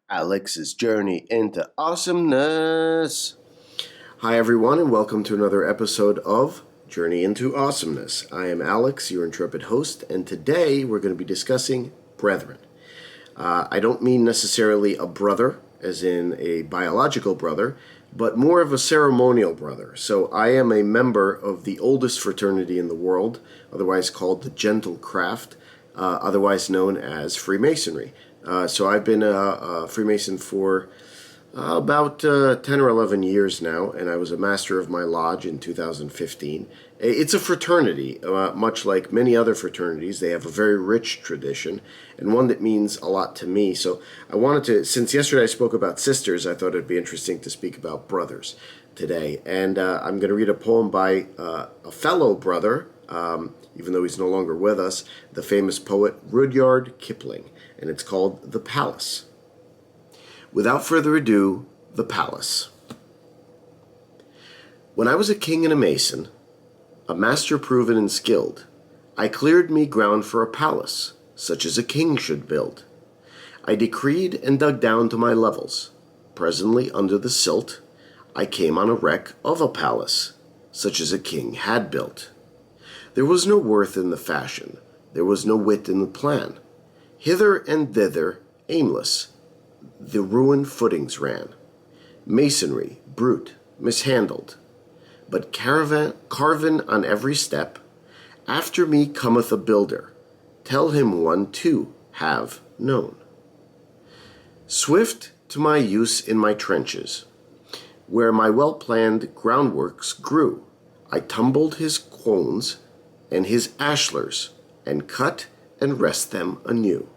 Alex's Journey into Awesomeness. Hi, everyone, and welcome to another episode of Journey into Awesomeness. I am Alex, your intrepid host, and today we're going to be discussing brethren. I don't mean necessarily a brother, as in a biological brother, but more of a ceremonial brother. So I am a member of the oldest fraternity in the world, otherwise called the Gentle Craft, otherwise known as Freemasonry. So I've been a Freemason for about 10 or 11 years now, and I was a master of my lodge in 2015. It's a fraternity, much like many other fraternities. They have a very rich tradition, and one that means a lot to me. So I wanted to, since yesterday I spoke about sisters, I thought it'd be interesting to speak about brothers today. And I'm going to read a poem by a fellow brother, even though he's no longer with us, the famous poet Rudyard Kipling, and it's called The Palace. Without further ado, The Palace. When I was a king and a mason, a master proven and skilled, I cleared me ground for a palace, such as a king should build. I decreed and dug down to my levels. Presently, under the silt, I came on a wreck of a palace, such as a king had built. There was no worth in the fashion, there was no wit in the plan. Hither and thither, aimless, the ruined footings ran. Masonry, brute, mishandled, but carven on every step. After me cometh a builder, tell him one too have known. Swift to my use in my trenches, where my well-planned groundworks grew, I tumbled his quoins and his ashlars, and cut and rest them anew.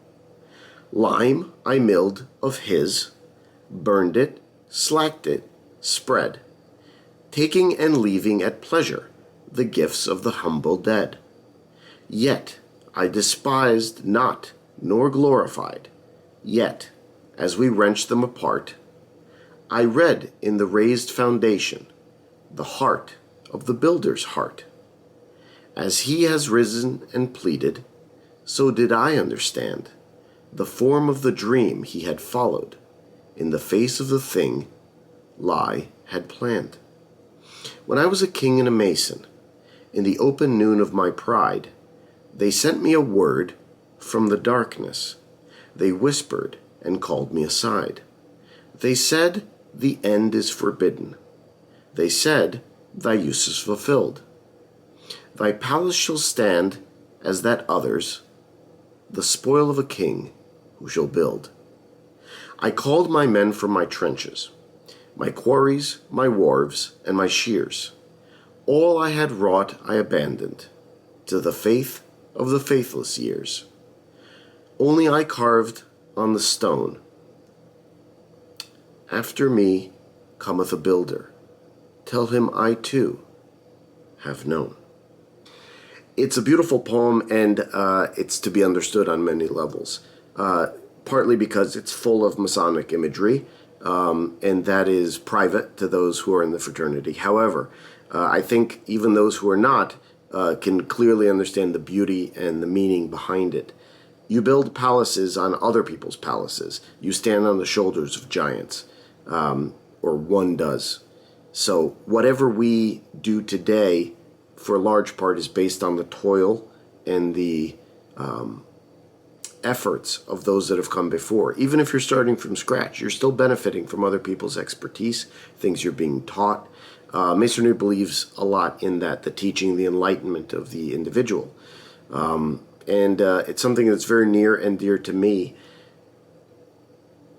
Lime I milled of his, burned it, slacked it, spread, taking and leaving at pleasure the gifts of the humble dead. Yet I despised not nor glorified, yet, as we wrenched them apart, I read in the raised foundation the heart of the builder's heart. As he has risen and pleaded, so did I understand the form of the dream he had followed, in the face of the thing lie had planned. When I was a king and a mason, in the open noon of my pride, they sent me a word from the darkness. They whispered and called me aside. They said, the end is forbidden. They said, thy use is fulfilled. Thy palace shall stand as that other's, the spoil of a king who shall build. I called my men from my trenches, my quarries, my wharves, and my shears. All I had wrought I abandoned, to the faith of the faithless years. Only I carved on the stone. After me cometh a builder. Tell him I too have known. It's a beautiful poem, and it's to be understood on many levels. Partly because it's full of Masonic imagery, and that is private to those who are in the fraternity. However, I think even those who are not can clearly understand the beauty and the meaning behind it. You build palaces on other people's palaces. You stand on the shoulders of giants, or one does. So whatever we do today, for a large part, is based on the toil and the efforts of those that have come before. Even if you're starting from scratch, you're still benefiting from other people's expertise, things you're being taught. Masonry believes a lot in that, the teaching, the enlightenment of the individual. And it's something that's very near and dear to me.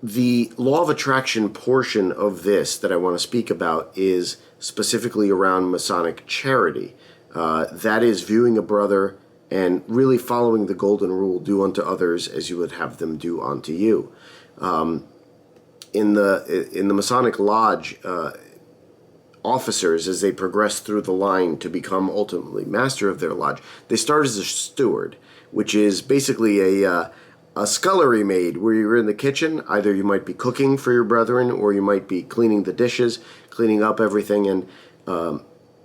The law of attraction portion of this that I want to speak about is specifically around Masonic charity. That is viewing a brother and really following the golden rule, do unto others as you would have them do unto you. In the Masonic Lodge, officers, as they progress through the line to become ultimately master of their lodge, they start as a steward, which is basically a scullery maid, where you're in the kitchen. Either you might be cooking for your brethren, or you might be cleaning the dishes, cleaning up everything, and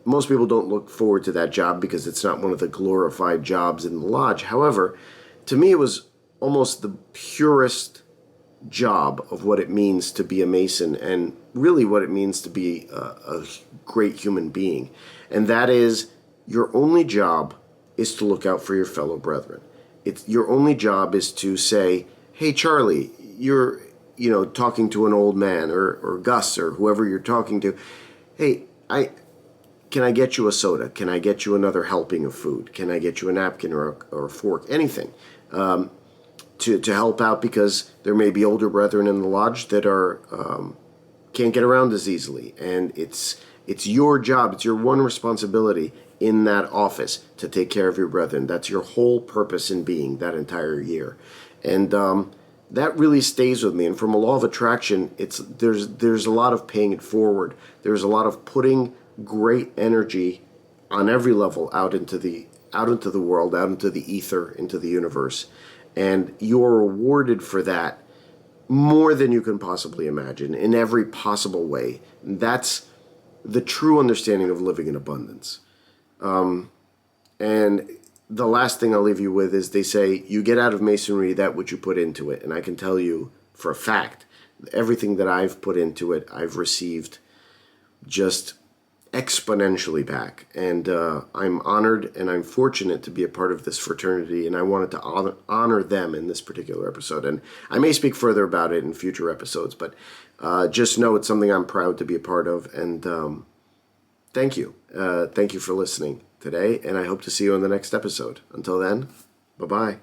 most people don't look forward to that job because it's not one of the glorified jobs in the lodge. However, to me it was almost the purest job of what it means to be a Mason and really what it means to be a great human being. And that is, your only job is to look out for your fellow brethren. Your only job is to say, hey, Charlie, you're, talking to an old man, or Gus, or whoever you're talking to. Hey, can I get you a soda? Can I get you another helping of food? Can I get you a napkin or a fork? Anything. To help out, because there may be older brethren in the lodge that are can't get around as easily, and it's your job, it's your one responsibility in that office to take care of your brethren. That's your whole purpose in being that entire year, and that really stays with me. And from a law of attraction, there's a lot of paying it forward. There's a lot of putting great energy on every level out into the world, out into the ether, into the universe. And you're rewarded for that more than you can possibly imagine in every possible way. That's the true understanding of living in abundance. And the last thing I'll leave you with is, they say you get out of Masonry that which you put into it. And I can tell you for a fact, everything that I've put into it, I've received just exponentially back, and I'm honored and I'm fortunate to be a part of this fraternity, and I wanted to honor them in this particular episode. And I may speak further about it in future episodes, but just know it's something I'm proud to be a part of. And thank you for listening today, and I hope to see you in the next episode. Until then, bye-bye.